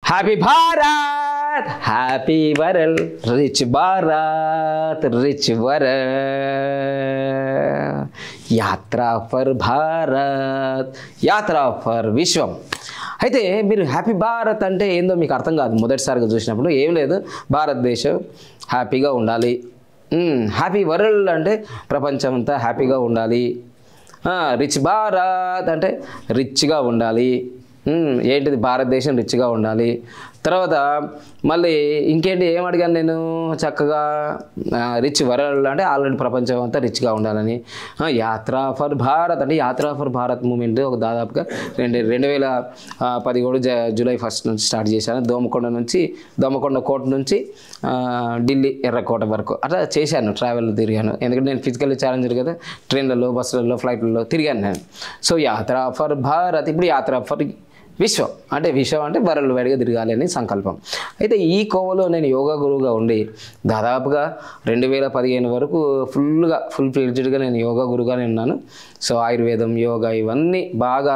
Happy Bharat happy వరల్ rich Bharat rich వరల్ యాత్ర for Bharat యాత్ర for విశ్వం. అయితే మీరు హ్యాపీ భారత్ అంటే ఏందో మీకు అర్థం కాదు మొదటిసారిగా చూసినప్పుడు. ఏం లేదు, భారతదేశం హ్యాపీగా ఉండాలి. హ్యాపీ వరల్డ్ అంటే ప్రపంచం అంతా హ్యాపీగా ఉండాలి. రిచ్ భారత్ అంటే రిచ్గా ఉండాలి. ఏంటిది, భారతదేశం రిచ్గా ఉండాలి. తర్వాత మళ్ళీ ఇంకేంటి ఏం అడిగాను నేను, చక్కగా రిచ్ వరల్డ్ అంటే ఆల్రెడీ ప్రపంచం అంతా రిచ్గా ఉండాలని. యాత్ర ఫర్ భారత్ అంటే యాత్ర ఫర్ భారత్ మూమెంట్ ఒక దాదాపుగా 2017 జూలై 1 నుంచి స్టార్ట్ చేశాను. దోమకొండ కోట నుంచి ఢిల్లీ ఎర్రకోట వరకు అట్లా చేశాను, ట్రావెల్ తిరిగాను. ఎందుకంటే నేను ఫిజికల్లీ ఛాలెంజ్డ్ కదా, ట్రైన్లలో బస్సులలో ఫ్లైట్లలో తిరిగాను నేను. సో యాత్ర ఫర్ భారత్, ఇప్పుడు యాత్ర ఫర్ విశ్వం అంటే విశ్వం అంటే వరల్డ్ వైడ్గా తిరగాలి అని సంకల్పం. అయితే ఈ కోవలో నేను యోగా గురువుగా ఉండి దాదాపుగా 2015 వరకు ఫుల్ ఫ్లెడ్జ్డ్గా నేను యోగా గురువుగానే ఉన్నాను. సో ఆయుర్వేదం, యోగా ఇవన్నీ బాగా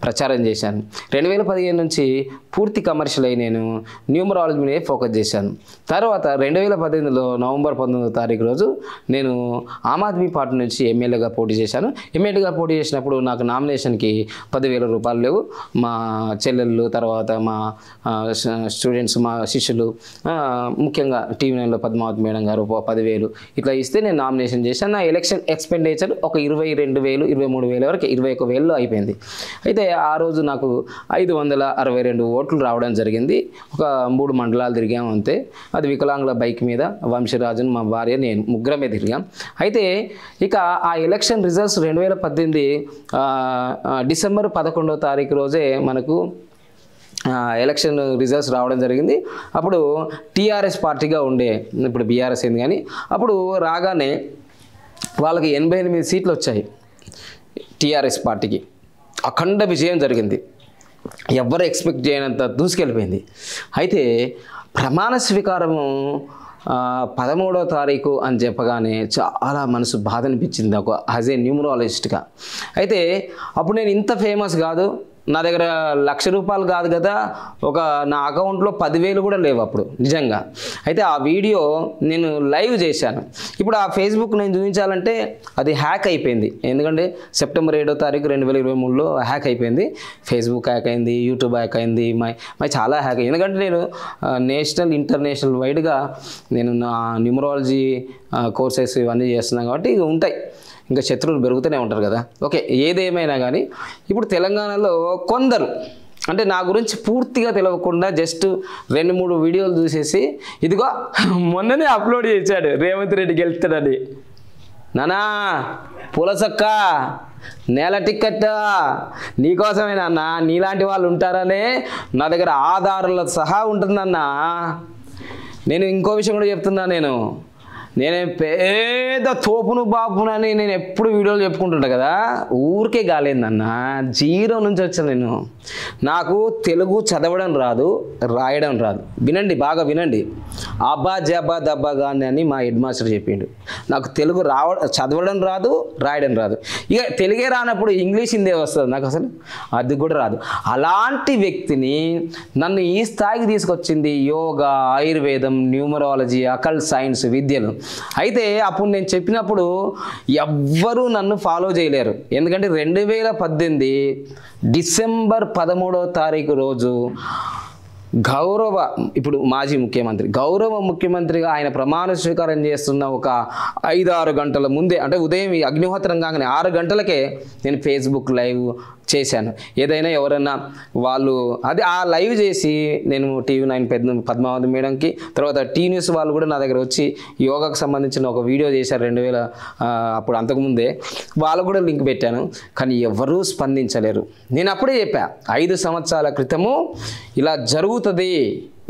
ప్రచారం చేశాను. 2015 నుంచి పూర్తి కమర్షియల్ అయి నేను న్యూమరాలజీ మీద ఫోకస్ చేశాను. తర్వాత 2018లో నవంబర్ 19వ తారీఖు రోజు నేను ఆమ్ ఆద్మీ పార్టీ నుంచి ఎమ్మెల్యేగా పోటీ చేశాను. ఎమ్మెల్యేగా పోటీ చేసినప్పుడు నాకు నామినేషన్కి 10,000 రూపాయలు లేవు. మా చెల్లెళ్ళు, తర్వాత మా స్టూడెంట్స్, మా శిష్యులు, ముఖ్యంగా TV9లో పద్మావతి మేడం గారు 10,000 ఇట్లా ఇస్తే నేను నామినేషన్ చేశాను. నా ఎలక్షన్ ఎక్స్పెండిచర్ ఒక 22,000 23,000 వరకు 21,000లో అయిపోయింది. అయితే ఆ రోజు నాకు 562 ఓట్లు రావడం జరిగింది. ఒక 3 మండలాలు తిరిగాము అంతే. అది వికలాంగుల బైక్ మీద వంశీరాజన్, మా భార్య, నేను ముగ్గురమే తిరిగాం. అయితే ఇక ఆ ఎలక్షన్ రిజల్ట్స్ 2018 డిసెంబర్ 11వ తారీఖు రోజే మనకు ఎలక్షన్ రిజల్ట్స్ రావడం జరిగింది. అప్పుడు టీఆర్ఎస్ పార్టీగా ఉండే, ఇప్పుడు బీఆర్ఎస్ అయింది. కానీ అప్పుడు రాగానే వాళ్ళకి 88 సీట్లు వచ్చాయి. టీఆర్ఎస్ పార్టీకి అఖండ విజయం జరిగింది. ఎవరు ఎక్స్పెక్ట్ చేయనంత దూసుకెళ్ళిపోయింది. అయితే ప్రమాణ స్వీకారము 13వ తారీఖు అని చెప్పగానే చాలా మనసు బాధ అనిపించింది నాకు యాజ్ ఏ న్యూమరాలజిస్ట్గా. అయితే అప్పుడు నేను ఇంత ఫేమస్ కాదు, నా దగ్గర ₹1,00,000 కాదు కదా, నా అకౌంట్లో 10,000 కూడా లేవు అప్పుడు నిజంగా. అయితే ఆ వీడియో నేను లైవ్ చేశాను. ఇప్పుడు ఆ ఫేస్బుక్ నేను చూపించాలంటే అది హ్యాక్ అయిపోయింది. ఎందుకంటే సెప్టెంబర్ 7వ తారీఖు 2023లో హ్యాక్ అయిపోయింది. ఫేస్బుక్ హ్యాక్ అయింది, యూట్యూబ్ హ్యాక్ అయింది, మై చాలా హ్యాక్ అయింది. ఎందుకంటే నేను నేషనల్ ఇంటర్నేషనల్ వైడ్గా నేను నా న్యూమరాలజీ కోర్సెస్ ఇవన్నీ చేస్తున్నాను కాబట్టి ఇవి ఉంటాయి, ఇంకా శత్రువులు పెరుగుతూనే ఉంటారు కదా. ఓకే, ఏదేమైనా కానీ ఇప్పుడు తెలంగాణలో కొందరు అంటే నా గురించి పూర్తిగా తెలియకుండా జస్ట్ 2-3 వీడియోలు చూసేసి ఇదిగో మొన్ననే అప్లోడ్ చేశాడు రేవంత్ రెడ్డి గెలుస్తాడని. నానా పులసక్క నేల టిక్కెట్ నీకోసమే నాన్న, నీలాంటి వాళ్ళు ఉంటారనే నా దగ్గర ఆధారాలతో సహా ఉంటుందన్నా. నేను ఇంకో విషయం కూడా చెప్తున్నా, నేను పేద తోపును బాపునని నేను ఎప్పుడు వీడియోలు చెప్పుకుంటుంటా కదా, ఊరికే కాలేదన్న, 0 నుంచి వచ్చాను. నాకు తెలుగు చదవడం రాదు, రాయడం రాదు. వినండి, బాగా వినండి. అబ్బా జబ్బా దబ్బా గాని అని మా హెడ్ మాస్టర్ చెప్పిండు. నాకు తెలుగు చదవడం రాదు, రాయడం రాదు. ఇక తెలుగే రానప్పుడు ఇంగ్లీష్ హిందీ వస్తుంది, నాకు అసలు అది కూడా రాదు. అలాంటి వ్యక్తిని నన్ను ఈ స్థాయికి తీసుకొచ్చింది యోగా, ఆయుర్వేదం, న్యూమరాలజీ, అకల్ట్ సైన్స్ విద్యలు. అయితే అప్పుడు నేను చెప్పినప్పుడు ఎవ్వరూ నన్ను ఫాలో చేయలేరు. ఎందుకంటే 2018 డిసెంబర్ 13వ తారీఖు రోజు ఇప్పుడు మాజీ ముఖ్యమంత్రి, గౌరవ ముఖ్యమంత్రిగా ఆయన ప్రమాణ స్వీకారం చేస్తున్న ఒక 5-6 గంటల ముందే, అంటే ఉదయం అగ్నిహోత్రం కాగానే 6 గంటలకే నేను ఫేస్బుక్ లైవ్ చేశాను. ఏదైనా ఎవరైనా వాళ్ళు ఆ లైవ్ చేసి నేను TV9 పద్మావతి మేడంకి, తర్వాత T-News వాళ్ళు కూడా నా దగ్గర వచ్చి యోగాకు సంబంధించిన ఒక వీడియో చేశారు 2000 అప్పుడు అంతకుముందే, వాళ్ళు కూడా లింక్ పెట్టాను. కానీ ఎవరూ స్పందించలేరు. నేను అప్పుడే చెప్పా, 5 సంవత్సరాల క్రితము ఇలా జరుగుతుంది,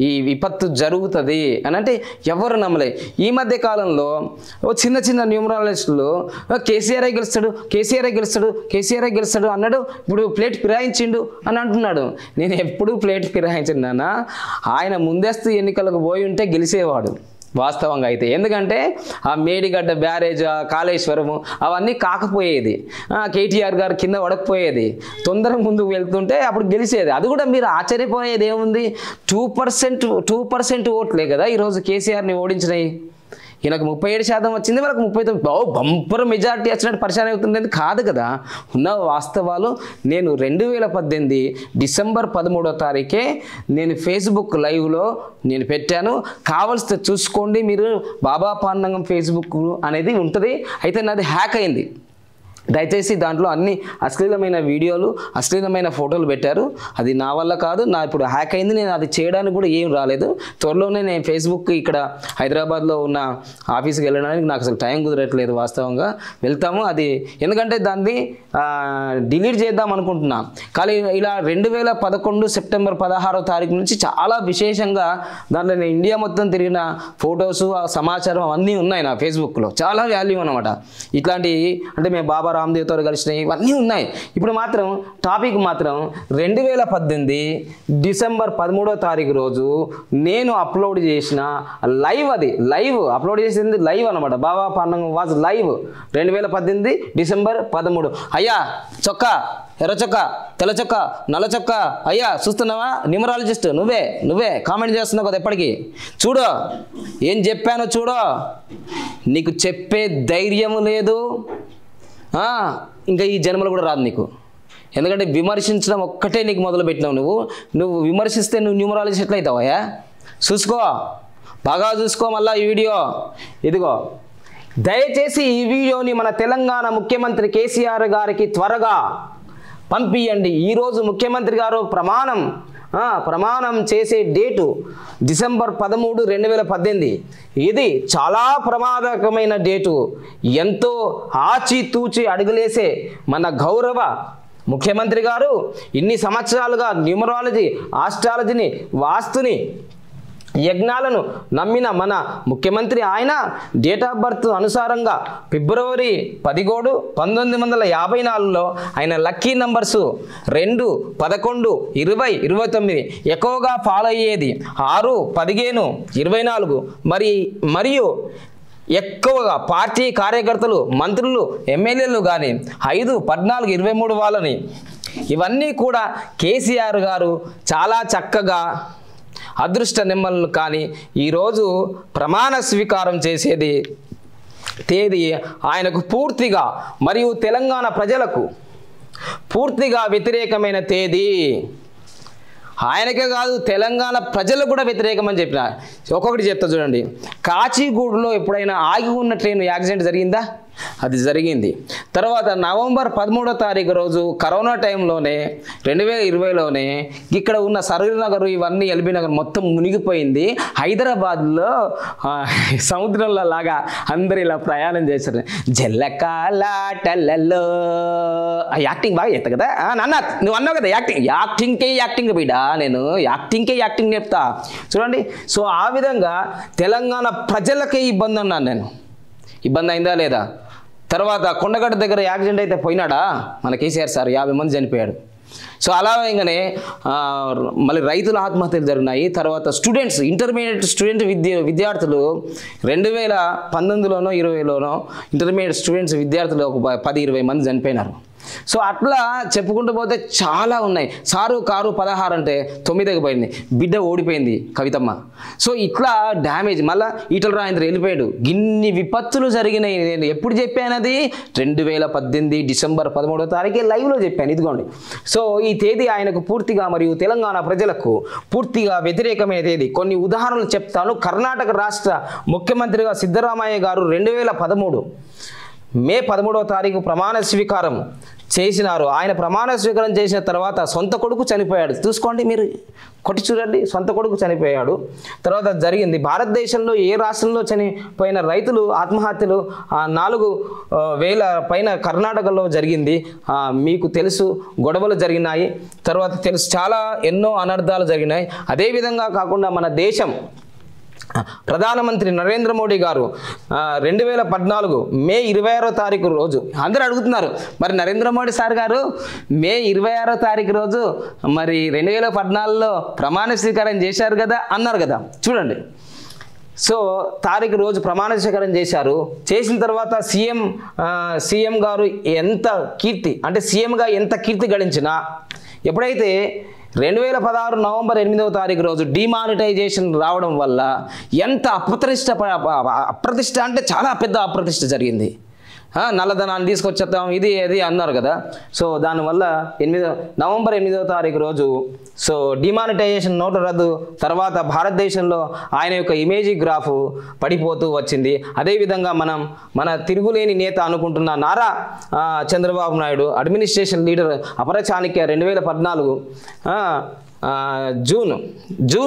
ఈ విపత్తు జరుగుతుంది అని అంటే ఎవరు నమ్మలే. ఈ మధ్య కాలంలో చిన్న న్యూమరాలజిస్టులు కేసీఆర్ గెలుస్తాడు అన్నాడు. ఇప్పుడు ప్లేట్ ఫిరాయించిండు అని అంటున్నాడు. నేను ఎప్పుడూ ప్లేట్ ఫిరాయించండి నాన్న. ఆయన ముందస్తు ఎన్నికలకు పోయి ఉంటే గెలిచేవాడు. వాస్తవంగా అయితే. ఎందుకంటే ఆ మేడిగడ్డ బ్యారేజ్, కాళేశ్వరము అవన్నీ కాకపోయేది, కేటీఆర్ గారు కింద పడకపోయేది, తొందరగా ముందుకు వెళ్తుంటే అప్పుడు గెలిచేది. అది కూడా మీరు ఆశ్చర్యపోయేది ఏముంది, 2% ఓట్లే కదా ఈరోజు కేసీఆర్ని ఓడించినాయి. ఈయనకు 37% వచ్చింది, వాళ్ళకి 39. బంపర్ మెజారిటీ వచ్చినట్టు పరిచయం అవుతుంది కాదు కదా. ఉన్న వాస్తవాలు. నేను 2018 డిసెంబర్ 13వ తారీఖే నేను ఫేస్బుక్ లైవ్లో నేను పెట్టాను. కావాల్సి చూసుకోండి మీరు. బాబా పాండంగం ఫేస్బుక్ అనేది ఉంటుంది. అయితే నాది హ్యాక్ అయింది. దయచేసి దాంట్లో అన్ని అశ్లీలమైన వీడియోలు, అశ్లీలమైన ఫోటోలు పెట్టారు. అది నా వల్ల కాదు, నా ఇప్పుడు హ్యాక్ అయింది. నేను అది చేయడానికి కూడా ఏం రాలేదు. త్వరలోనే నేను ఫేస్బుక్ ఇక్కడ హైదరాబాద్లో ఉన్న ఆఫీస్కి వెళ్ళడానికి నాకు అసలు టైం కుదరట్లేదు. వాస్తవంగా వెళ్తాము అది, ఎందుకంటే దాన్ని డిలీట్ చేద్దాం అనుకుంటున్నా. కానీ ఇలా 2011 సెప్టెంబర్ 16వ తారీఖు నుంచి చాలా విశేషంగా దాంట్లో నేను ఇండియా మొత్తం తిరిగిన ఫొటోసు, సమాచారం అవన్నీ ఉన్నాయి నా ఫేస్బుక్లో. చాలా వాల్యూ అన్నమాట. ఇట్లాంటి అంటే మేము బాబా రామ్దేవ్తో కలిసినాయి ఇవన్నీ ఉన్నాయి. ఇప్పుడు మాత్రం టాపిక్ మాత్రం 2018 డిసెంబర్ 13వ తారీఖు రోజు నేను అప్లోడ్ చేసిన లైవ్, అది లైవ్ అప్లోడ్ చేసింది లైవ్ అనమాట. బాబా పాండంగం వాజ్ లైవ్ 2018 డిసెంబర్ 13. అయ్యా చొక్కా, ఎర్ర చొక్కా, తెల్ల చొక్కా, నల్ల చొక్కా, అయ్యా చూస్తున్నావా? న్యూమరాలజిస్ట్ నువ్వే కామెంట్ చేస్తున్నావు కదా ఎప్పటికీ. చూడు ఏం చెప్పానో చూడు. నీకు చెప్పే ధైర్యము లేదు, ఇంకా ఈ జన్మలు కూడా రాదు నీకు. ఎందుకంటే విమర్శించడం ఒక్కటే నీకు మొదలు పెట్టినావు. నువ్వు విమర్శిస్తే నువ్వు న్యూమరాలజిస్ట్ ఎట్లయితావా? చూసుకో, బాగా చూసుకో. మళ్ళీ ఈ వీడియో ఇదిగో. దయచేసి ఈ వీడియోని మన తెలంగాణ ముఖ్యమంత్రి కేసీఆర్ గారికి త్వరగా పంపియండి. ఈరోజు ముఖ్యమంత్రి గారు ప్రమాణం చేసే డేటు డిసెంబర్ 13, 2018. ఇది చాలా ప్రమాదకరమైన డేటు. ఎంతో ఆచితూచి అడుగులేసే మన గౌరవ ముఖ్యమంత్రి గారు ఇన్ని సంవత్సరాలుగా న్యూమరాలజీ, ఆస్ట్రాలజీని, వాస్తుని, యజ్ఞాలను నమ్మిన మన ముఖ్యమంత్రి ఆయన డేట్ ఆఫ్ బర్త్ అనుసారంగా ఫిబ్రవరి 17, 1954లో ఆయన లక్కీ నంబర్సు 2, 11, 20, 29 ఎక్కువగా ఫాలో అయ్యేది. 6, 15, 24 మరియు ఎక్కువగా పార్టీ కార్యకర్తలు, మంత్రులు, ఎమ్మెల్యేలు కానీ 5, 14, 23 వాళ్ళని ఇవన్నీ కూడా కేసీఆర్ గారు చాలా చక్కగా అదృష్ట నెమ్మలను కానీ ఈరోజు ప్రమాణ స్వీకారం చేసేది తేదీ ఆయనకు పూర్తిగా మరియు తెలంగాణ ప్రజలకు పూర్తిగా వ్యతిరేకమైన తేదీ. ఆయనకే కాదు తెలంగాణ ప్రజలకు కూడా వ్యతిరేకమని చెప్పిన. ఒక్కొక్కటి చెప్తా చూడండి. కాచిగూడలో ఎప్పుడైనా ఆగి ఉన్న ట్రైన్ యాక్సిడెంట్ జరిగిందా? అది జరిగింది. తర్వాత నవంబర్ 13వ తారీఖు రోజు కరోనా టైంలోనే 2020లోనే ఇక్కడ ఉన్న సరూర్ నగర్ ఇవన్నీ ఎల్బీ నగర్ మొత్తం మునిగిపోయింది. హైదరాబాద్లో సముద్రంలో లాగా అందరు ఇలా ప్రయాణం చేశారు. జల్లకాలాటలలో యాక్టింగ్ బాగా చెప్తా కదా నాన్న, నువ్వు అన్నావు కదా యాక్టింగ్ బిడ్డ, నేను యాక్టింగ్ చెప్తా చూడండి. సో ఆ విధంగా తెలంగాణ ప్రజలకే ఇబ్బంది అన్నాను నేను. ఇబ్బంది అయిందా లేదా? తర్వాత కొండగట్ట దగ్గర యాక్సిడెంట్ అయితే పోయినాడా మన కేసీఆర్ సార్? 50 మంది చనిపోయాడు. సో అలాగనే మళ్ళీ రైతుల ఆత్మహత్యలు జరిగినాయి. తర్వాత స్టూడెంట్స్, ఇంటర్మీడియట్ విద్యార్థులు 2019లోనో 20లోనో ఇంటర్మీడియట్ స్టూడెంట్స్ విద్యార్థులు ఒక 10-20 మంది చనిపోయినారు. సో అట్లా చెప్పుకుంటూ పోతే చాలా ఉన్నాయి. సారు కారు 16 అంటే 9కి పోయింది, బిడ్డ ఓడిపోయింది కవితమ్మ. సో ఇట్లా డ్యామేజ్. మళ్ళీ ఈటల రాజేంద్ర వెళ్ళిపోయాడు. ఇన్ని విపత్తులు జరిగినాయి. నేను ఎప్పుడు చెప్పాను? అది 2018 డిసెంబర్ 13వ తారీఖే లైవ్లో చెప్పాను. ఇదిగోండి. సో ఈ తేదీ ఆయనకు పూర్తిగా మరియు తెలంగాణ ప్రజలకు పూర్తిగా వ్యతిరేకమైన తేదీ. కొన్ని ఉదాహరణలు చెప్తాను. కర్ణాటక రాష్ట్ర ముఖ్యమంత్రిగా సిద్ధరామయ్య గారు 2013 మే 13వ తారీఖు ప్రమాణ స్వీకారం చేసినారు. ఆయన ప్రమాణ స్వీకారం చేసిన తర్వాత సొంత కొడుకు చనిపోయాడు. చూసుకోండి, మీరు కొట్టి చూడండి, సొంత కొడుకు చనిపోయాడు. తర్వాత జరిగింది భారతదేశంలో ఏ రాష్ట్రంలో చనిపోయిన రైతులు ఆత్మహత్యలు 4,000 పైన కర్ణాటకలో జరిగింది. మీకు తెలుసు, గొడవలు జరిగినాయి. తర్వాత తెలుసు, చాలా ఎన్నో అనర్థాలు జరిగినాయి. అదేవిధంగా కాకుండా మన దేశం ప్రధానమంత్రి నరేంద్ర మోడీ గారు 2014 మే 26వ తారీఖు రోజు అందరూ అడుగుతున్నారు, మరి నరేంద్ర మోడీ సార్ గారు మే 26వ తారీఖు రోజు మరి 2014లో ప్రమాణ స్వీకారం చేశారు కదా అన్నారు కదా. చూడండి, సో తారీఖు రోజు ప్రమాణ స్వీకారం చేశారు. చేసిన తర్వాత సీఎం గారు ఎంత కీర్తి అంటే సీఎంగా ఎంత కీర్తి గడించినా ఎప్పుడైతే 2016 నవంబర్ 8వ తారీఖు రోజు డిమానిటైజేషన్ రావడం వల్ల ఎంత అప్రతిష్ట అంటే చాలా పెద్ద అప్రతిష్ట జరిగింది. నల్లధనాన్ని తీసుకొచ్చేద్దాం ఇది అది అన్నారు కదా. సో దానివల్ల నవంబర్ 8వ తారీఖు రోజు సో డిమానిటైజేషన్ నోటు రద్దు తర్వాత భారతదేశంలో ఆయన యొక్క ఇమేజిగ్రాఫ్ పడిపోతూ వచ్చింది. అదేవిధంగా మన తిరుగులేని నేత అనుకుంటున్న నారా చంద్రబాబు నాయుడు అడ్మినిస్ట్రేషన్ లీడర్ అపర చాణక్య 2014 జూన్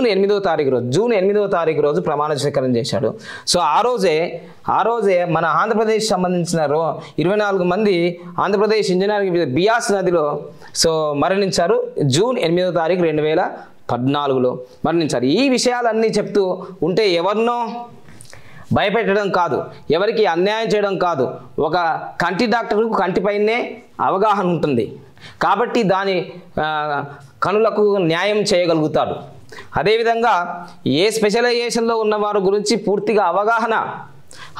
8వ తారీఖు రోజు ప్రమాణ స్వీకారం చేశాడు. సో ఆ రోజే మన ఆంధ్రప్రదేశ్ సంబంధించిన 24 మంది ఆంధ్రప్రదేశ్ ఇంజనీరింగ్ బియాస్ నదిలో సో మరణించారు. జూన్ 8వ తారీఖు 2014లో మరణించారు. ఈ విషయాలన్నీ చెప్తూ ఉంటే ఎవరినో భయపెట్టడం కాదు, ఎవరికి అన్యాయం చేయడం కాదు. ఒక కంటి డాక్టర్కు కంటిపైనే అవగాహన ఉంటుంది కాబట్టి దాని కనులకు న్యాయం చేయగలుగుతాడు. అదేవిధంగా ఏ స్పెషలైజేషన్లో ఉన్నవారి గురించి పూర్తిగా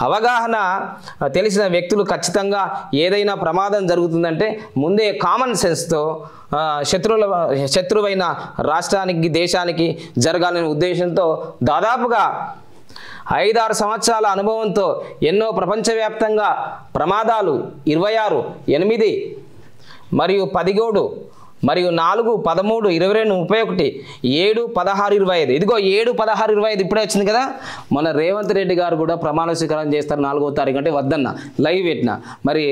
అవగాహన తెలిసిన వ్యక్తులు ఖచ్చితంగా ఏదైనా ప్రమాదం జరుగుతుందంటే ముందే కామన్ సెన్స్తో శత్రువైన రాష్ట్రానికి దేశానికి జరగాలనే ఉద్దేశంతో దాదాపుగా 5-6 సంవత్సరాల అనుభవంతో ఎన్నో ప్రపంచవ్యాప్తంగా ప్రమాదాలు 26, 8 మరియు 17 మరియు 4, 13, 22, 31, 7, 16, 25 ఇదిగో 7, 16, 25 ఇప్పుడే వచ్చింది కదా. మన రేవంత్ రెడ్డి గారు కూడా ప్రమాణ స్వీకారం చేస్తారు 4వ తారీఖు అంటే వద్దన్న లైవ్ పెట్టిన మరి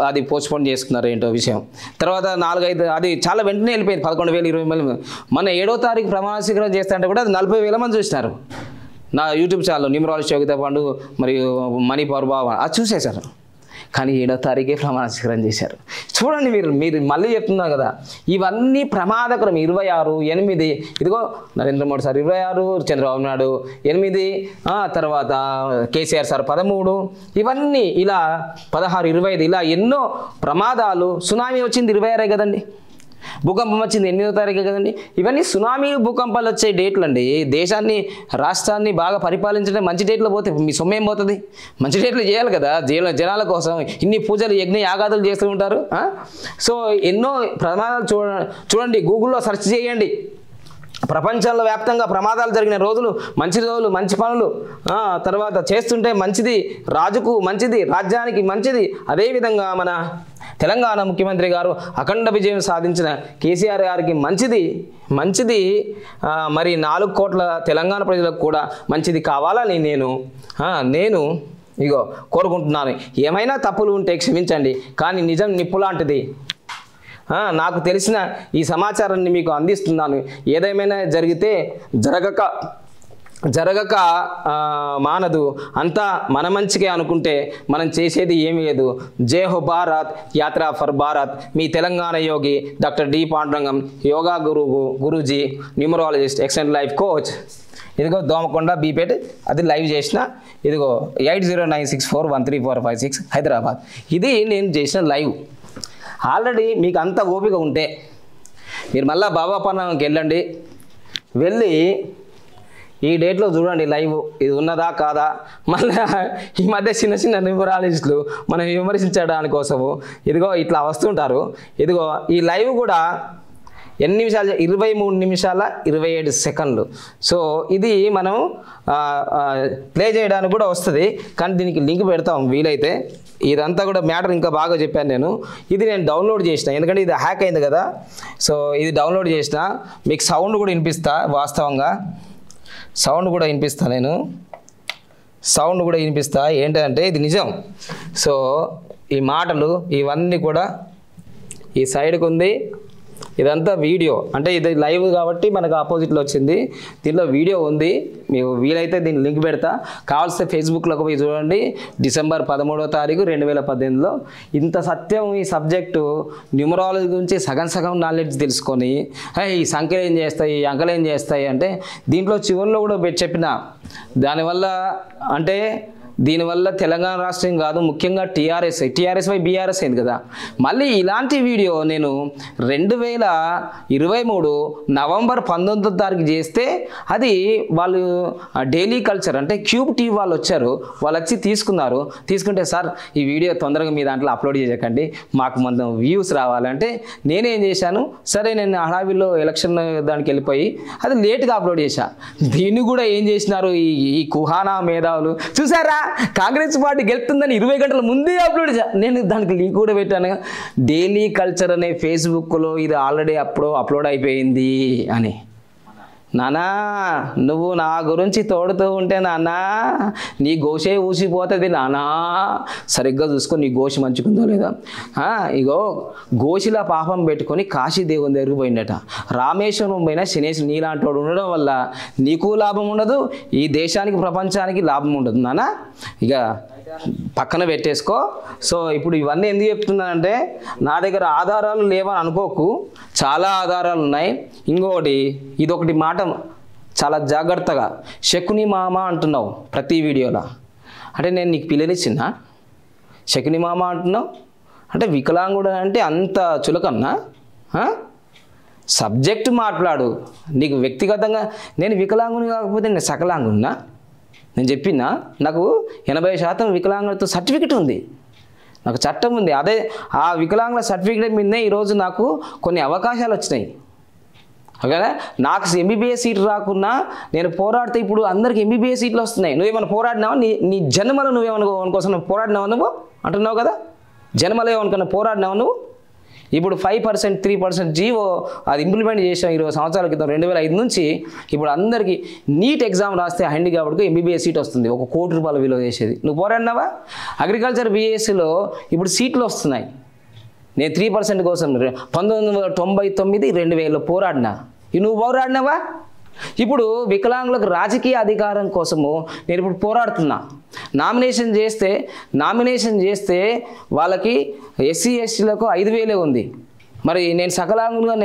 అది పోస్ట్పోన్ చేసుకున్నారు ఏంటో విషయం. తర్వాత 4-5 అది చాలా వెంటనే వెళ్ళిపోయింది 11,000, 20,000. మన 7వ తారీఖు ప్రమాణ స్వీకారం చేస్తా అంటే కూడా అది 40,000 మంది చూసినారు నా YouTube channel numerologist Yogita Pandu మరియు మనీ పవర్ బాబా అది చూసేశారు. కానీ 7వ తారీఖే ప్రమాణ స్వీకారం చేశారు. చూడండి మీరు మళ్ళీ చెప్తున్నారు కదా ఇవన్నీ ప్రమాదకరం. 26, 8 ఇదిగో నరేంద్ర మోడీ సార్ 26, చంద్రబాబు నాయుడు 8, తర్వాత కేసీఆర్ సార్ 13 ఇవన్నీ ఇలా 16, 25 ఇలా ఎన్నో ప్రమాదాలు. సునామీ వచ్చింది 26 కదండి, భూకంపం వచ్చింది 8వ తారీఖు కదండి. ఇవన్నీ సునామీ భూకంపాలు వచ్చే డేట్లు అండి. దేశాన్ని రాష్ట్రాన్ని బాగా పరిపాలించడం మంచి డేట్లో పోతే మీ సొమ్మేం పోతుంది? మంచి డేట్లు చేయాలి కదా జనాల కోసం. ఇన్ని పూజలు యజ్ఞ యాగాదులు చేస్తూ ఉంటారు. సో ఎన్నో ప్రమాదాలు చూడండి గూగుల్లో సెర్చ్ చేయండి. ప్రపంచంలో వ్యాప్తంగా ప్రమాదాలు జరిగిన రోజులు, మంచి పనులు తర్వాత చేస్తుంటే మంచిది, రాజుకు మంచిది, రాజ్యానికి మంచిది. అదేవిధంగా మన తెలంగాణ ముఖ్యమంత్రి గారు అఖండ విజయం సాధించిన కేసీఆర్ గారికి మంచిది మరి 4 కోట్ల తెలంగాణ ప్రజలకు కూడా మంచిది కావాలని నేను ఇగో కోరుకుంటున్నాను. ఏమైనా తప్పులు ఉంటే క్షమించండి, కానీ నిజం నిప్పు లాంటిది. నాకు తెలిసిన ఈ సమాచారాన్ని మీకు అందిస్తున్నాను. ఏదేమైనా జరిగితే జరగక మానదు, అంతా మన మంచికే అనుకుంటే మనం చేసేది ఏమీ లేదు. జై హో భారత్, యాత్ర ఫర్ భారత్. మీ తెలంగాణ యోగి డాక్టర్ డి పాండురంగం, యోగా గురూజీ, న్యూమరాలజిస్ట్, ఎక్సలెంట్ లైఫ్ కోచ్. ఇదిగో దోమకొండ బీపేట్ అది లైవ్ చేసిన. ఇదిగో 8096413456 హైదరాబాద్. ఇది నేను చేసిన లైవ్. ఆల్రెడీ మీకు అంత ఓపిక ఉంటే మీరు మళ్ళీ బాబా పన్నంకి వెళ్ళి ఈ డేట్లో చూడండి లైవ్ ఇది ఉన్నదా కాదా. మళ్ళీ ఈ మధ్య చిన్న న్యూమరాలజిస్టులు మనం విమర్శించడానికి కోసము ఇదిగో ఇట్లా వస్తుంటారు. ఇదిగో ఈ లైవ్ కూడా ఎన్ని నిమిషాలు? 23 నిమిషాల 27 సెకండ్లు. సో ఇది మనం ప్లే చేయడానికి కూడా వస్తుంది, కానీ దీనికి లింక్ పెడతాం వీలైతే. ఇదంతా కూడా మ్యాటర్ ఇంకా బాగా చెప్పాను నేను. ఇది నేను డౌన్లోడ్ చేసిన, ఎందుకంటే ఇది హ్యాక్ అయింది కదా. సో ఇది డౌన్లోడ్ చేసిన. మీకు సౌండ్ కూడా వినిపిస్తా, వాస్తవంగా సౌండ్ కూడా వినిపిస్తా. ఏంటంటే ఇది నిజం. సో ఈ మాటలు ఇవన్నీ కూడా ఈ సైడ్కి ఉంది. ఇదంతా వీడియో, అంటే ఇది లైవ్ కాబట్టి మనకు ఆపోజిట్లో వచ్చింది. దీనిలో వీడియో ఉంది, మీకు వీలైతే దీన్ని లింక్ పెడతా. కావాల్సిన ఫేస్బుక్లోకి పోయి చూడండి. డిసెంబర్ 13వ తారీఖు 2018లో ఇంత సత్యం ఈ సబ్జెక్టు న్యూమరాలజీ గురించి సగం నాలెడ్జ్ తెలుసుకొని ఈ సంఖ్యలు ఏం చేస్తాయి, ఈ అంకెలు ఏం చేస్తాయి అంటే దీంట్లో చివరిలో కూడా చెప్పిన. దానివల్ల అంటే దీనివల్ల తెలంగాణ రాష్ట్రం కాదు, ముఖ్యంగా టీఆర్ఎస్ బై బీఆర్ఎస్ అయింది కదా. మళ్ళీ ఇలాంటి వీడియో నేను 2023 నవంబర్ 19వ తారీఖు చేస్తే అది వాళ్ళు డైలీ కల్చర్ అంటే క్యూబ్ టీవీ వాళ్ళు వచ్చారు, వాళ్ళు వచ్చి తీసుకుంటే సార్ ఈ వీడియో తొందరగా మీ దాంట్లో అప్లోడ్ చేయకండి, మాకు మనం వ్యూస్ రావాలంటే నేనేం చేశాను, సరే నేను హడావిలో ఎలక్షన్ దానికి వెళ్ళిపోయి అది లేట్గా అప్లోడ్ చేశా. దీన్ని కూడా ఏం చేసినారు ఈ కుహానా మేధావులు, చూసారా కాంగ్రెస్ పార్టీ గెలుతుందని 20 గంటల ముందే అప్లోడ్ చేశా. నేను దానికి లింక్ కూడా పెట్టాను, డైలీ కల్చర్ అనే ఫేస్బుక్లో ఇది ఆల్రెడీ అప్లోడ్ అయిపోయింది అని. నానా నువ్వు నా గురించి తోడుతూ ఉంటే నాన్నా నీ గోషే ఊసిపోతుంది నానా, సరిగ్గా చూసుకొని నీ గోషి మంచుకుందో లేదా. ఇగో గోషిలా పాపం పెట్టుకొని కాశీ దేవుని దగ్గరికి పోయిందట. రామేశ్వరం పోయినా శనేశ్వరు నీలాంటి వాడు ఉండడం వల్ల నీకు లాభం ఉండదు, ఈ దేశానికి ప్రపంచానికి లాభం ఉండదు నానా, ఇక పక్కన పెట్టేసుకో. సో ఇప్పుడు ఇవన్నీ ఎందుకు చెప్తున్నానంటే నా దగ్గర ఆధారాలు లేవని అనుకోకు, చాలా ఆధారాలు ఉన్నాయి. ఇంకొకటి ఇదొకటి మాట చాలా జాగ్రత్తగా, శకుని మామ అంటున్నావు ప్రతి వీడియోలో, అంటే నేను నీకు పిల్లనిచ్చినా శకుని మామ అంటున్నావు అంటే వికలాంగుడు అంటే అంత చులకన్నా? సబ్జెక్టు మాట్లాడు. నీకు వ్యక్తిగతంగా నేను వికలాంగుని కాకపోతే నేను సకలాంగున్నా? నేను చెప్పినా నాకు 80% వికలాంగులతో సర్టిఫికెట్ ఉంది, నాకు చట్టం ఉంది. అదే ఆ వికలాంగుల సర్టిఫికేట్ మీదనే ఈరోజు నాకు కొన్ని అవకాశాలు వచ్చినాయి. ఓకేనా, నాకు ఎంబీబీఎస్ సీట్ రాకున్నా నేను పోరాడితే ఇప్పుడు అందరికి ఎంబీబీఎస్ సీట్లు వస్తున్నాయి. నువ్వేమైనా పోరాడినావా? నీ జన్మలో నువ్వేమనుకో కోసం పోరాడినావా నువ్వు అంటున్నావు కదా, జన్మలో ఏమనుకున్నా పోరాడినావు నువ్వు. ఇప్పుడు 5%, 3% జీవో అది ఇంప్లిమెంట్ చేసాం 20 సంవత్సరాల క్రితం 2005 నుంచి. ఇప్పుడు అందరికీ నీట్ ఎగ్జామ్ రాస్తే హ్యాండిక్యాప్డ్కి ఎంబీబీఎస్ సీట్ వస్తుంది, 1 కోటి రూపాయల విలువ చేసేది. నువ్వు పోరాడినావా? అగ్రికల్చర్ బీఎస్సీలో ఇప్పుడు సీట్లు వస్తున్నాయి. నేను 3% కోసం 1999, 2000 పోరాడినా. నువ్వు పోరాడినావా? ఇప్పుడు వికలాంగులకు రాజకీయ అధికారం కోసము నేను ఇప్పుడు పోరాడుతున్నా. నామినేషన్ చేస్తే వాళ్ళకి ఎస్సీ ఎస్టీలకు 5,000 ఉంది. మరి నేను సకలాంగునిగా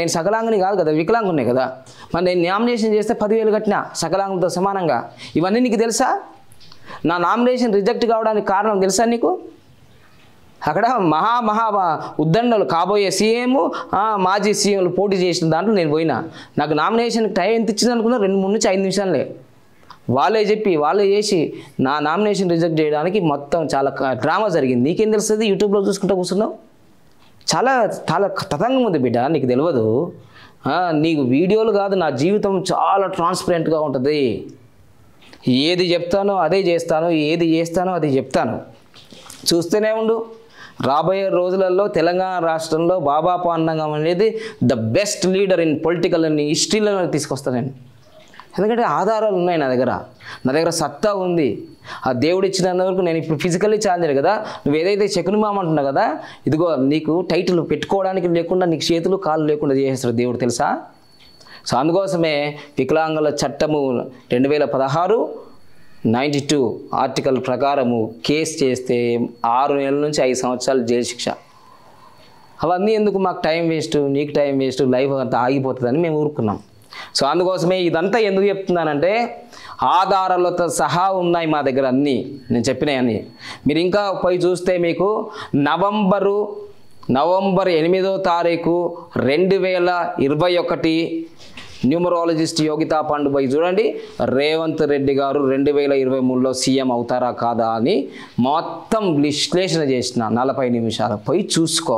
నేను సకలాంగుని కాదు కదా, వికలాంగునే కదా. మరి నేను నామినేషన్ చేస్తే 10,000 కట్టినా సకలాంగులతో సమానంగా. ఇవన్నీ నీకు తెలుసా? నా నామినేషన్ రిజెక్ట్ కావడానికి కారణం తెలుసా నీకు? అక్కడ మహా ఉద్దండలు కాబోయే సీఎం, మాజీ సీఎంలు పోటీ చేసిన దాంట్లో నేను పోయినా. నాకు నామినేషన్కి టైం ఎంత ఇచ్చింది అనుకున్నా 2-3 నుంచి 5 నిమిషాలే. వాళ్ళే చేసి నా నామినేషన్ రిజెక్ట్ చేయడానికి మొత్తం చాలా డ్రామా జరిగింది. నీకేం తెలుస్తుంది? యూట్యూబ్లో చూసుకుంటూ కూర్చున్నావు. చాలా చాలా తతంగం ఉంది బిడ్డ, నీకు తెలియదు. నీకు వీడియోలు కాదు, నా జీవితం చాలా ట్రాన్స్పరెంట్గా ఉంటుంది. ఏది చెప్తానో అదే చేస్తాను, ఏది చేస్తానో అది చెప్తాను, చూస్తూనే ఉండు. రాబోయే రోజులలో తెలంగాణ రాష్ట్రంలో బాబా పాండంగం అనేది the best leader in political అని హిస్టరీలో తీసుకొస్తాను నేను. ఎందుకంటే ఆధారాలు ఉన్నాయి నా దగ్గర సత్తా ఉంది. ఆ దేవుడు ఇచ్చినందుకు నేను ఇప్పుడు ఫిజికల్లీ ఛాలెంజ్ కదా. నువ్వు ఏదైతే శకుని మామ అంటున్నావు కదా, ఇదిగో నీకు టైటిల్ పెట్టుకోవడానికి లేకుండా, నీకు చేతులు కాళ్ళు లేకుండా చేసేస్తాడు దేవుడు, తెలుసా? సో అందుకోసమే వికలాంగుల చట్టము 2016-92 ఆర్టికల్ ప్రకారము కేసు చేస్తే 6 నెలల నుంచి 5 సంవత్సరాలు జైలు శిక్ష. అవన్నీ ఎందుకు? మాకు టైం వేస్ట్, నీకు టైం వేస్ట్, లైఫ్ అంతా ఆగిపోతుందని మేము ఊరుకున్నాం. సో అందుకోసమే ఇదంతా ఎందుకు చెప్తున్నానంటే ఆధారాలతో సహా ఉన్నాయి మా దగ్గర అన్నీ, నేను చెప్పినవన్నీ. మీరు ఇంకా పోయి చూస్తే మీకు నవంబర్ 8వ తారీఖు 2021 న్యూమరాలజిస్ట్ యోగితా పండు పోయి చూడండి, రేవంత్ రెడ్డి గారు 2023లో సీఎం అవుతారా కాదా అని మొత్తం విశ్లేషణ చేసిన 40 నిమిషాలు. పోయి చూసుకో.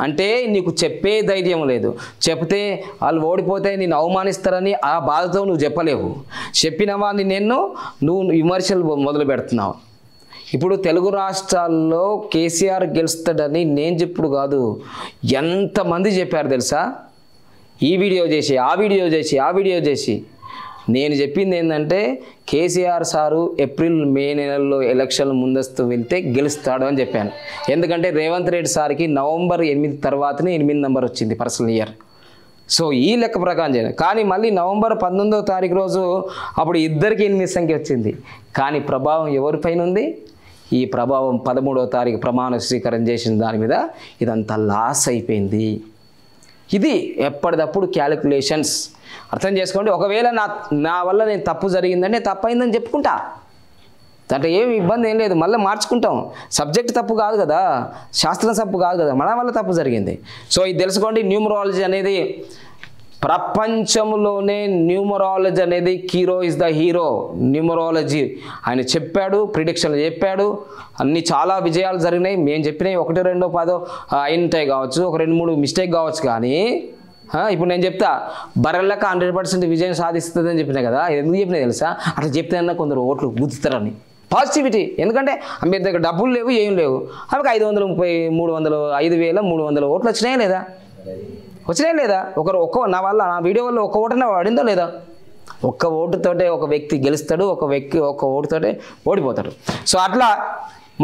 అంటే నీకు చెప్పే ధైర్యం లేదు, చెప్తే వాళ్ళు ఓడిపోతే నేను అవమానిస్తారని ఆ బాధతో నువ్వు చెప్పలేవు. చెప్పిన వాడిని నువ్వు విమర్శలు మొదలు పెడుతున్నావు. ఇప్పుడు తెలుగు రాష్ట్రాల్లో కేసీఆర్ గెలుస్తాడని నేను చెప్పుడు కాదు, ఎంతమంది చెప్పారు తెలుసా? ఈ వీడియో చేసి ఆ వీడియో చేసి నేను చెప్పింది ఏంటంటే కేసీఆర్ సారు April-May నెలల్లో ఎలక్షన్ ముందస్తు వెళ్తే గెలుస్తాడు అని చెప్పాను. ఎందుకంటే రేవంత్ రెడ్డి సార్కి నవంబర్ 8 తర్వాతనే 8 నెంబర్ వచ్చింది పర్సనల్ ఇయర్. సో ఈ లెక్క ప్రకారం చేయాలి. కానీ మళ్ళీ నవంబర్ 19వ తారీఖు రోజు అప్పుడు ఇద్దరికి 8 సంఖ్య వచ్చింది. కానీ ప్రభావం ఎవరిపైన ఉంది? ఈ ప్రభావం 13వ తారీఖు ప్రమాణ స్వీకారం చేసిన దాని మీద ఇదంతా లాస్ అయిపోయింది. ఇది ఎప్పటికప్పుడు క్యాలిక్యులేషన్స్ అర్థం చేసుకోండి. ఒకవేళ నా వల్ల నేను తప్పు జరిగిందంటే తప్పైందని చెప్పుకుంటా, దాంట్లో ఏమి ఇబ్బంది ఏం లేదు, మళ్ళీ మార్చుకుంటాం. సబ్జెక్ట్ తప్పు కాదు కదా, శాస్త్రం తప్పు కాదు కదా, మన వల్ల తప్పు జరిగింది. సో ఇది తెలుసుకోండి. న్యూమరాలజీ అనేది ప్రపంచంలోనే న్యూమరాలజీ అనేది Kiro is the hero. Numerology ఆయన చెప్పాడు, ప్రిడిక్షన్లు చెప్పాడు, అన్ని చాలా విజయాలు జరిగినాయి. మేము చెప్పినవి 1, 2, 10 అయినటాయి కావచ్చు, ఒక 2, 3 మిస్టేక్ కావచ్చు. కానీ ఇప్పుడు నేను చెప్తా బర్రెలకు 100% విజయం సాధిస్తుంది అని చెప్పినా కదా. ఎందుకు చెప్పినా తెలుసా? అట్లా చెప్తే కొందరు ఓట్లు గుర్తుతారని. పాజిటివిటీ. ఎందుకంటే మీ దగ్గర డబ్బులు లేవు, ఏం లేవు, ఆమెకు 5,300 ఓట్లు వచ్చినాయా లేదా? వచ్చినాయి లేదా? నా వీడియో వల్ల ఒక ఓటున పడిందో లేదా? ఒక్క ఓటుతోటే ఒక వ్యక్తి గెలుస్తాడు, ఒక ఓటుతోటే ఓడిపోతాడు. సో అట్లా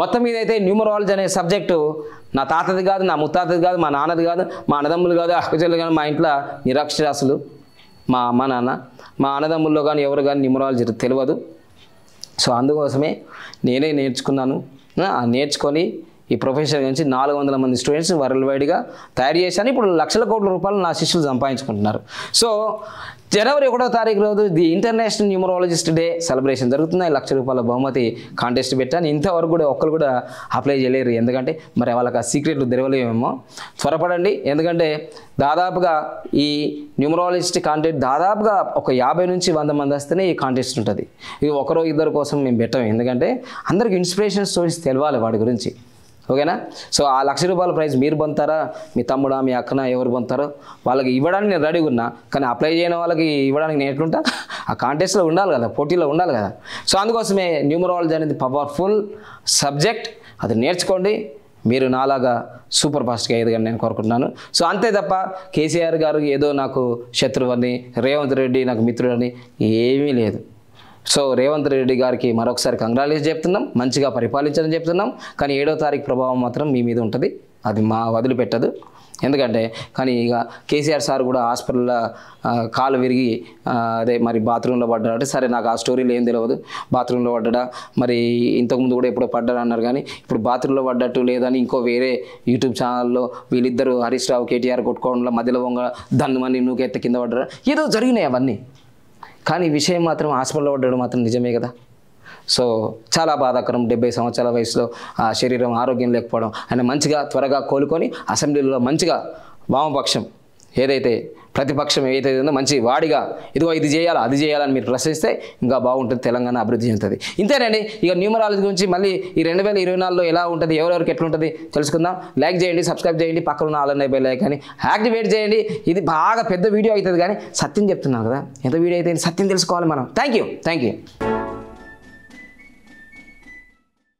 మొత్తం మీద అయితే న్యూమరాలజీ అనే సబ్జెక్టు నా తాతది కాదు, నా ముత్తాతది కాదు, మా నాన్నది కాదు, మా అన్నదమ్ములు కాదు, అక్కచెల్లు కానీ, మా ఇంట్లో నిరక్షరాస్యులు మా అమ్మ నాన్న, మా అన్నదమ్ముల్లో కానీ ఎవరు కానీ న్యూమరాలజీ తెలియదు. సో అందుకోసమే నేనే నేర్చుకున్నాను. నేర్చుకొని ఈ ప్రొఫెషన్ నుంచి 400 మంది స్టూడెంట్స్ వరల్డ్ వైడ్గా తయారు చేశాను. ఇప్పుడు లక్షల కోట్ల రూపాయలు నా శిష్యులు సంపాదించుకుంటున్నారు. సో జనవరి 1వ తారీఖు రోజు the international numerologist day celebration జరుగుతుంది. ₹1,00,000 బహుమతి కాంటెస్ట్ పెట్టాను. ఇంతవరకు కూడా ఒక్కరు కూడా అప్లై చేయలేరు. ఎందుకంటే మరి వాళ్ళకి ఆ సీక్రెట్లు తెరవలేమేమో. త్వరపడండి. ఎందుకంటే దాదాపుగా ఈ న్యూమరాలజిస్ట్ కాంటెస్ట్ దాదాపుగా ఒక 50 నుంచి 100 మంది వస్తేనే ఈ కాంటెస్ట్ ఉంటుంది. ఇది ఒకరో ఇద్దరు కోసం మేము పెట్టాము. ఎందుకంటే అందరికి ఇన్స్పిరేషన్ స్టోరీస్ తెలవాలి వాడి గురించి. ఓకేనా? సో ఆ ₹1,00,000 ప్రైజ్ మీరు పొందుతారా, మీ తమ్ముడా, మీ అక్కన ఎవరు పొందుతారో వాళ్ళకి ఇవ్వడానికి నేను రెడీగా ఉన్నా. కానీ అప్లై చేయని వాళ్ళకి ఇవ్వడానికి నేను ఎట్లుంటా? ఆ కాంటెస్ట్లో ఉండాలి కదా, పోటీలో ఉండాలి కదా. సో అందుకోసమే న్యూమరాలజీ అనేది పవర్ఫుల్ సబ్జెక్ట్. అది నేర్చుకోండి. మీరు నాలాగా సూపర్ ఫాస్ట్గా ఎదగని నేను కోరుకుంటున్నాను. సో అంతే తప్ప కేసీఆర్ గారు ఏదో నాకు శత్రువని, రేవంత్ రెడ్డి నాకు మిత్రుడని ఏమీ లేదు. సో రేవంత్ రెడ్డి గారికి మరొకసారి కంగ్రాచులేషన్ చెప్తున్నాం. మంచిగా పరిపాలించాలని చెప్తున్నాం. కానీ 7వ తారీఖు ప్రభావం మాత్రం మీ మీద ఉంటుంది. అది వదిలిపెట్టదు. ఎందుకంటే కానీ ఇక కేసీఆర్ సార్ కూడా హాస్పిటల్లో కాలు విరిగి మరి బాత్రూంలో పడ్డాడు. సరే నాకు ఆ స్టోరీలు ఏం తెలియదు. బాత్రూంలో పడ్డా మరి ఇంతకుముందు కూడా ఎప్పుడో పడ్డాడు అన్నారు. కానీ ఇప్పుడు బాత్రూంలో పడ్డట్టు లేదని ఇంకో వేరే యూట్యూబ్ ఛానల్లో వీళ్ళిద్దరూ హరీష్ రావు కేటీఆర్ కొట్టుకోవడంలో మధ్యలో దన్నుమని నూకెత్తి కింద పడ్డారు. ఏదో జరిగినాయి అవన్నీ. కానీ విషయం మాత్రం హాస్పిటల్లో పడ్డాడు మాత్రం నిజమే కదా. సో చాలా బాధాకరం. 70 సంవత్సరాల వయసులో ఆ శరీరం ఆరోగ్యం లేకపోవడం. ఆయన మంచిగా త్వరగా కోలుకొని అసెంబ్లీలో మంచిగా వామపక్షం ఏదైతే ప్రతిపక్షం ఏదైతే ఉందో మంచి వాడిగా ఇదిగో ఇది చేయాలా అది చేయాలని మీరు ప్రశ్నిస్తే ఇంకా బాగుంటుంది, తెలంగాణ అభివృద్ధి చెందుతుంది. ఇంతేనండి. ఇక న్యూమరాలజీ గురించి మళ్ళీ ఈ 2024లో ఎలా ఉంటుంది, ఎవరెవరికి ఎట్లుంటుంది తెలుసుకుందాం. లైక్ చేయండి, సబ్స్క్రైబ్ చేయండి, పక్కన ఉన్న ఆల్ బెల్ ఐకాన్ని యాక్టివేట్ చేయండి. ఇది బాగా పెద్ద వీడియో అవుతుంది కానీ సత్యం చెప్తున్నాను కదా. ఎంత వీడియో అయితే సత్యం తెలుసుకోవాలి మనం. Thank you.